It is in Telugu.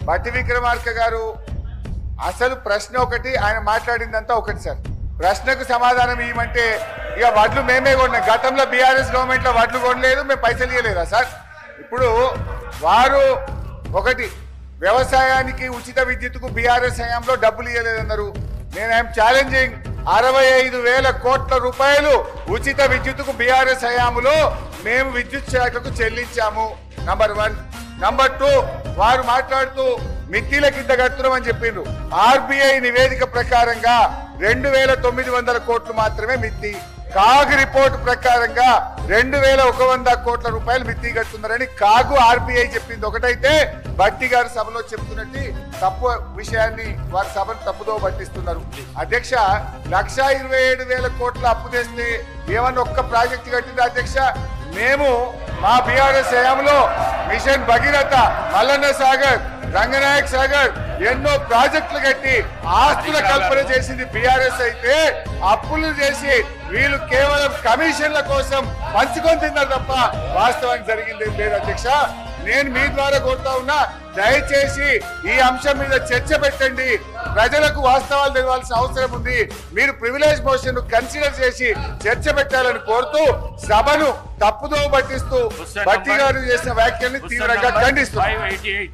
బట్టి విక్రమార్క గారు అసలు ప్రశ్న ఒకటి, ఆయన మాట్లాడిందంతా ఒకటి సార్. ప్రశ్నకు సమాధానం ఇవ్వమంటే ఇక వడ్లు మేమే కొన్నాం. గతంలో బీఆర్ఎస్ గవర్నమెంట్ లో వడ్లు కొనలేదు, మేము పైసలు ఇవ్వలేదా సార్? ఇప్పుడు వారు ఒకటి వ్యవసాయానికి ఉచిత విద్యుత్తుకు బీఆర్ఎస్ హయాంలో డబ్బులు ఇవ్వలేదన్నారు. నేను ఐఎమ్ ఛాలెంజింగ్ 65,000 కోట్ల రూపాయలు ఉచిత విద్యుత్తుకు బీఆర్ఎస్ హయాంలో మేము విద్యుత్ శాఖకు చెల్లించాము. నంబర్ 1. నంబర్ 2, వారు మాట్లాడుతూ మిత్తిల కింద కడుతున్నాం అని చెప్పిండ్రు. ఆర్బీఐ నివేదిక ప్రకారంగా 2,900 కోట్లు మాత్రమే మిత్తి. కాగ్ రిపోర్ట్ ప్రకారంగా 2,100 కోట్ల రూపాయలు మిత్తి కడుతున్నారని కాగు ఆర్బీఐ చెప్పింది ఒకటైతే, బట్టి గారు సభలో చెప్తున్నట్టు తప్పు విషయాన్ని వారి సభను తప్పుదో పట్టిస్తున్నారు. అధ్యక్ష, 1,27,000 కోట్ల అప్పు తెస్తే ఏమన్నా ఒక్క ప్రాజెక్టు కట్టింది అధ్యక్ష? మేము మా బీఆర్ఎస్ హయాంలో మిషన్ భగీరథ, మల్లన్న సాగర్, రంగనాయక్ సాగర్ ఎన్నో ప్రాజెక్టులు కట్టి ఆస్తుల కల్పన చేసింది బీఆర్ఎస్ అయితే, అప్పులు చేసి వీళ్ళు కేవలం కమిషన్ల కోసం పంచుకొని తిన్నారు తప్ప వాస్తవానికి జరిగింది లేదు అధ్యక్ష. నేను మీ ద్వారా కోరుతా ఉన్నా, దయచేసి ఈ అంశం మీద చర్చ పెట్టండి. ప్రజలకు వాస్తవాలు తెలవాల్సిన అవసరం ఉంది. మీరు ప్రివిలేజ్ మోషన్ కన్సిడర్ చేసి చర్చ పెట్టాలని కోరుతూ సభను తప్పుదో పట్టిస్తూ బట్టి గారు చేసిన వ్యాఖ్యల్ని తీవ్రంగా ఖండిస్తున్నారు.